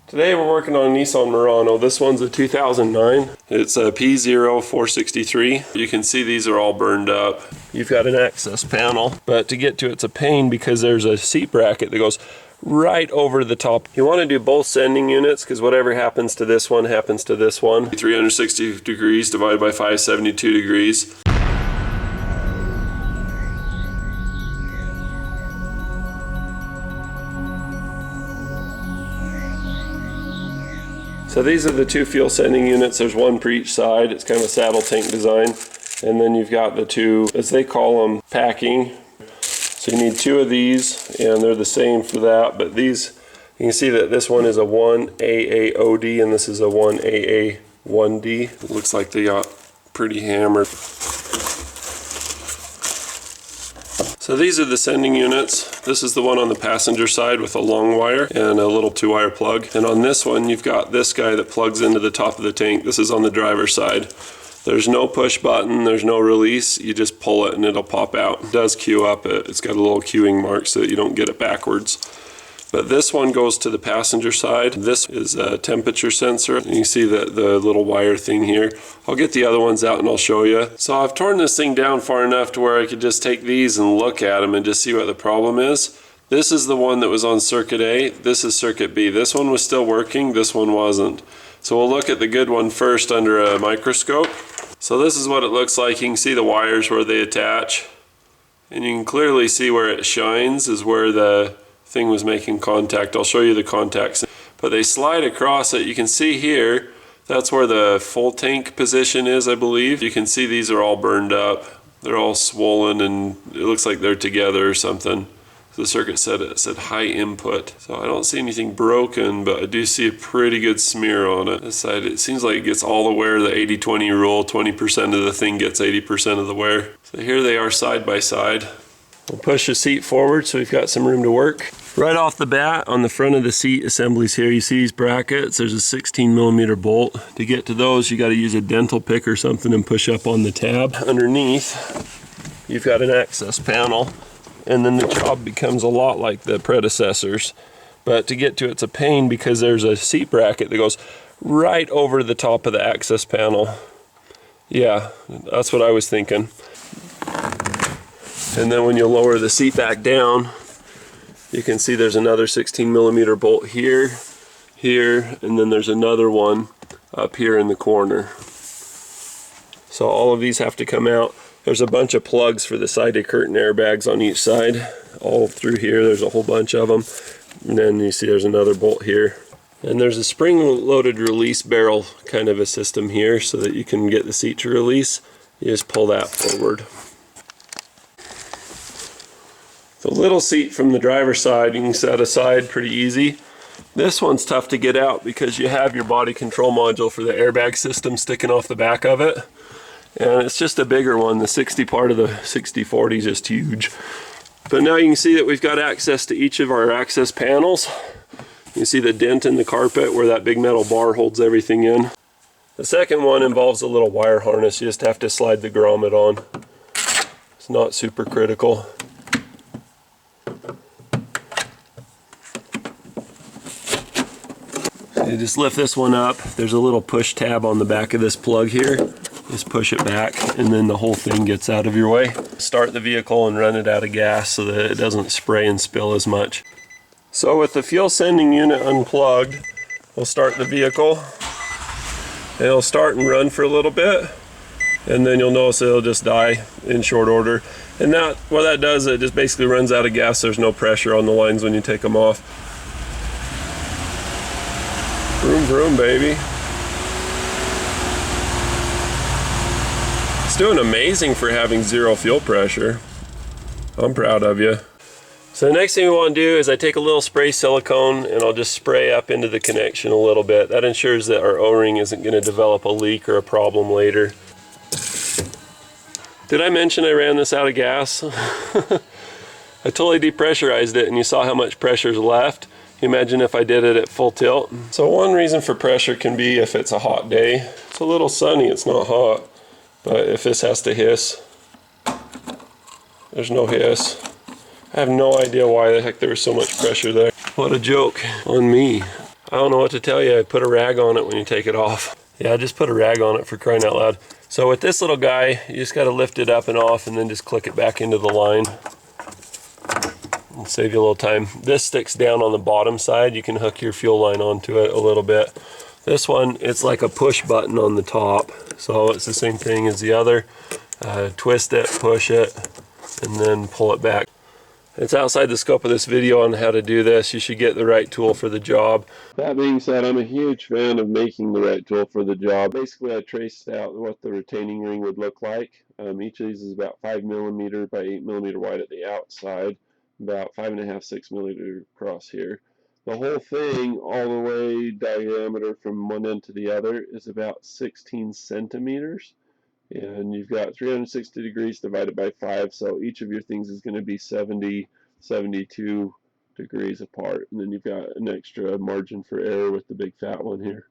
Today we're working on a Nissan Murano. This one's a 2009. It's a P0463. You can see these are all burned up. You've got an access panel, but to get to it's a pain because there's a seat bracket that goes right over the top. You want to do both sending units because whatever happens to this one happens to this one. 360 degrees divided by 572 degrees. So these are the two fuel sending units. There's one for each side. It's kind of a saddle tank design. And then you've got the two, as they call them, packing. So you need two of these, and they're the same for that. But these, you can see that this one is a 1AAOD and this is a 1AA1D. It looks like they got pretty hammered. So these are the sending units. This is the one on the passenger side with a long wire and a little 2-wire plug. And on this one, you've got this guy that plugs into the top of the tank. This is on the driver's side. There's no push button, there's no release. You just pull it and it'll pop out. It does queue up. It's got a little queuing mark so that you don't get it backwards. But this one goes to the passenger side. This is a temperature sensor. And you see the little wire thing here. I'll get the other ones out and I'll show you. So I've torn this thing down far enough to where I could just take these and look at them and just see what the problem is. This is the one that was on circuit A. This is circuit B. This one was still working. This one wasn't. So we'll look at the good one first under a microscope. So this is what it looks like. You can see the wires where they attach. And you can clearly see where it shines is where the thing was making contact. I'll show you the contacts. But they slide across it. You can see here, that's where the full tank position is, I believe. You can see these are all burned up. They're all swollen and it looks like they're together or something. The circuit said it said high input. So I don't see anything broken, but I do see a pretty good smear on it. This side, it seems like it gets all the wear, the 80-20 rule. 20% of the thing gets 80% of the wear. So here they are side by side. We'll push the seat forward so we've got some room to work. Right off the bat, on the front of the seat assemblies here, you see these brackets. There's a 16mm bolt. To get to those, you got to use a dental pick or something and push up on the tab. Underneath, you've got an access panel. And then the job becomes a lot like the predecessors. But to get to it's a pain because there's a seat bracket that goes right over the top of the access panel. Yeah, that's what I was thinking. And then when you lower the seat back down, you can see there's another 16mm bolt here, here, and then there's another one up here in the corner. So all of these have to come out. There's a bunch of plugs for the side curtain airbags on each side. All through here, there's a whole bunch of them. And then you see there's another bolt here. And there's a spring-loaded release barrel kind of a system here so that you can get the seat to release. You just pull that forward. The little seat from the driver's side you can set aside pretty easy. This one's tough to get out because you have your body control module for the airbag system sticking off the back of it. And it's just a bigger one. The 60 part of the 6040 is just huge. But now you can see that we've got access to each of our access panels. You see the dent in the carpet where that big metal bar holds everything in. The second one involves a little wire harness. You just have to slide the grommet on. It's not super critical. So you just lift this one up. There's a little push tab on the back of this plug here. Just push it back and then the whole thing gets out of your way. Start the vehicle and run it out of gas so that it doesn't spray and spill as much. So with the fuel sending unit unplugged, we'll start the vehicle. And it'll start and run for a little bit. And then you'll notice it'll just die in short order. And that, what that does, it just basically runs out of gas. There's no pressure on the lines when you take them off. Vroom, vroom, baby. Doing amazing for having zero fuel pressure. I'm proud of you. So the next thing we want to do is I take a little spray silicone and I'll just spray up into the connection a little bit. That ensures that our O-ring isn't going to develop a leak or a problem later. Did I mention I ran this out of gas? I totally depressurized it and you saw how much pressure is left. Imagine if I did it at full tilt. So one reason for pressure can be if it's a hot day. It's a little sunny, it's not hot. But if this has to hiss, there's no hiss. I have no idea why the heck there was so much pressure there. What a joke on me. I don't know what to tell you. I put a rag on it when you take it off. Yeah, I just put a rag on it, for crying out loud. So with this little guy, you just got to lift it up and off and then just click it back into the line. It'll save you a little time. This sticks down on the bottom side. You can hook your fuel line onto it a little bit. This one, it's like a push button on the top. So it's the same thing as the other. Twist it, push it, and then pull it back. It's outside the scope of this video on how to do this. You should get the right tool for the job. That being said, I'm a huge fan of making the right tool for the job. Basically, I traced out what the retaining ring would look like. Each of these is about 5 millimeter by 8 millimeter wide at the outside, about 5.5, 6 millimeter across here. The whole thing, all the way diameter from one end to the other, is about 16 centimeters. And you've got 360 degrees divided by 5, so each of your things is going to be 70, 72 degrees apart, and then you've got an extra margin for error with the big fat one here.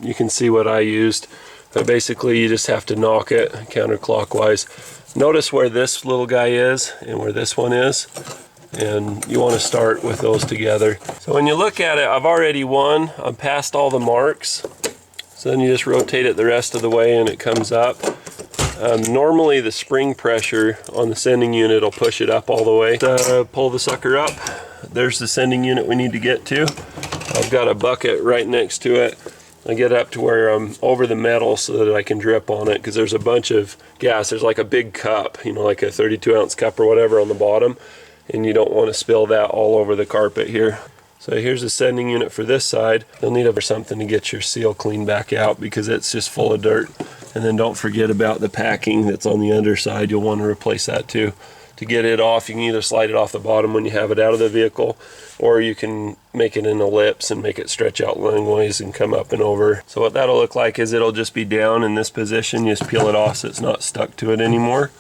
You can see what I used, but basically you just have to knock it counterclockwise. Notice where this little guy is and where this one is, and you want to start with those together. So when you look at it, I've already won. I'm past all the marks. So then you just rotate it the rest of the way and it comes up. Normally the spring pressure on the sending unit will push it up all the way. Pull the sucker up. There's the sending unit we need to get to. I've got a bucket right next to it. I get up to where I'm over the metal so that I can drip on it, because there's a bunch of gas. There's like a big cup, you know, like a 32-ounce cup or whatever on the bottom, and you don't want to spill that all over the carpet here. So here's the sending unit for this side. You'll need something to get your seal cleaned back out because it's just full of dirt. And then don't forget about the packing that's on the underside. You'll want to replace that too. To get it off, you can either slide it off the bottom when you have it out of the vehicle, or you can make it an ellipse and make it stretch out lengthways and come up and over. So what that'll look like is it'll just be down in this position. You just peel it off so it's not stuck to it anymore,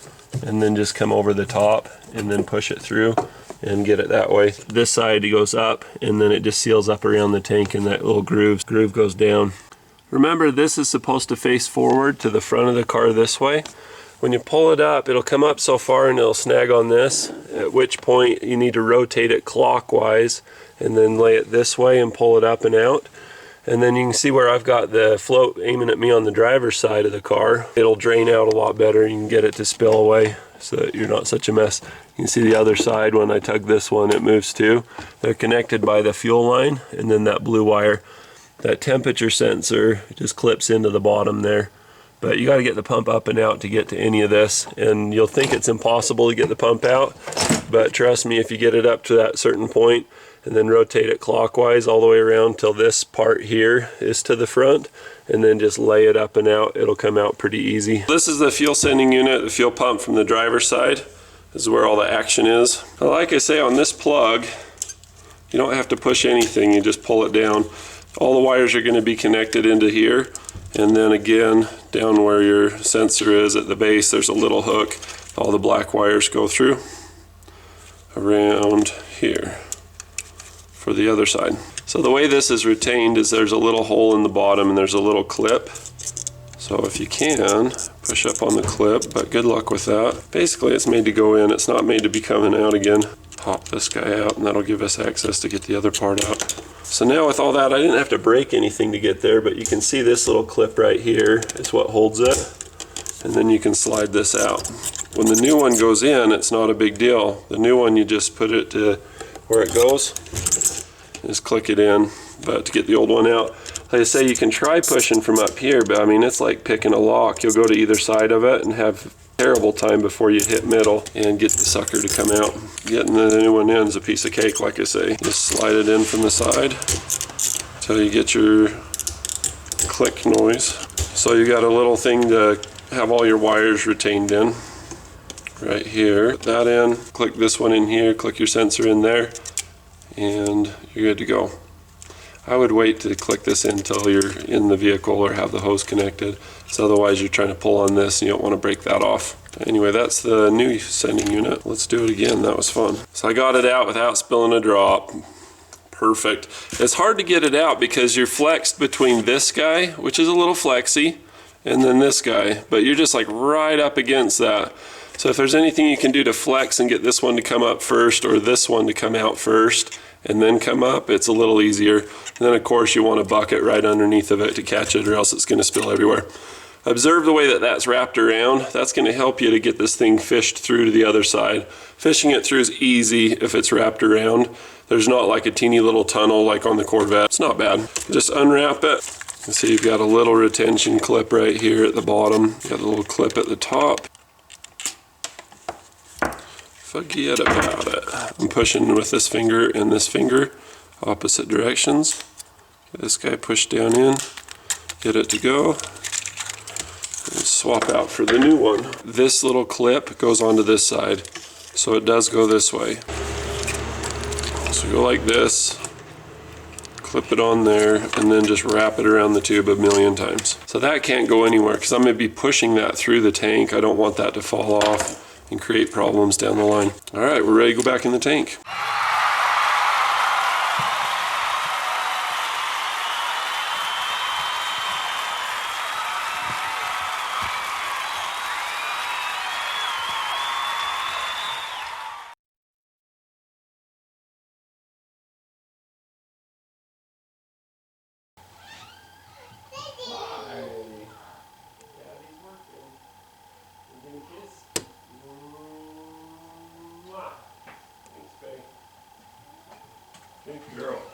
and then just come over the top and then push it through and get it that way. This side goes up and then it just seals up around the tank, and that little groove goes down. Remember, this is supposed to face forward to the front of the car this way. When you pull it up, it'll come up so far and it'll snag on this, at which point you need to rotate it clockwise and then lay it this way and pull it up and out. And then you can see where I've got the float aiming at me on the driver's side of the car. It'll drain out a lot better. You can get it to spill away so that you're not such a mess. You can see the other side, when I tug this one, it moves too. They're connected by the fuel line and then that blue wire. That temperature sensor just clips into the bottom there. But you got to get the pump up and out to get to any of this, and you'll think it's impossible to get the pump out, but trust me, if you get it up to that certain point and then rotate it clockwise all the way around till this part here is to the front, and then just lay it up and out, it'll come out pretty easy. This is the fuel sending unit, the fuel pump from the driver's side. This is where all the action is. Now, like I say, on this plug, you don't have to push anything, you just pull it down. All the wires are going to be connected into here, and then again down where your sensor is at the base, there's a little hook. All the black wires go through around here for the other side. So the way this is retained is there's a little hole in the bottom and there's a little clip. So if you can, push up on the clip, but good luck with that. Basically it's made to go in, it's not made to be coming out again. Pop this guy out and that'll give us access to get the other part out. So now with all that, I didn't have to break anything to get there, but you can see this little clip right here is what holds it. And then you can slide this out. When the new one goes in, it's not a big deal. The new one, you just put it to where it goes, just click it in. But to get the old one out, like I say, you can try pushing from up here, but I mean, it's like picking a lock. You'll go to either side of it and have terrible time before you hit middle and get the sucker to come out. Getting the new one in is a piece of cake, like I say. Just slide it in from the side until you get your click noise. So you got a little thing to have all your wires retained in right here. Put that in, click this one in here, click your sensor in there, and you're good to go. I would wait to click this in until you're in the vehicle or have the hose connected. So otherwise you're trying to pull on this and you don't want to break that off. Anyway, that's the new sending unit. Let's do it again, that was fun. So I got it out without spilling a drop. Perfect. It's hard to get it out because you're flexed between this guy, which is a little flexy, and then this guy, but you're just like right up against that. So if there's anything you can do to flex and get this one to come up first or this one to come out first, and then come up, it's a little easier. And then of course you want a bucket right underneath of it to catch it, or else it's going to spill everywhere. Observe the way that that's wrapped around. That's going to help you to get this thing fished through to the other side. Fishing it through is easy if it's wrapped around. There's not like a teeny little tunnel like on the Corvette. It's not bad. Just unwrap it. You see you've got a little retention clip right here at the bottom. You got a little clip at the top. Forget about it. I'm pushing with this finger and this finger, opposite directions. Get this guy pushed down in, get it to go. Swap out for the new one. This little clip goes onto this side, so it does go this way. So go like this, clip it on there, and then just wrap it around the tube a million times. So that can't go anywhere because I'm going to be pushing that through the tank. I don't want that to fall off and create problems down the line. All right, we're ready to go back in the tank. Good girl.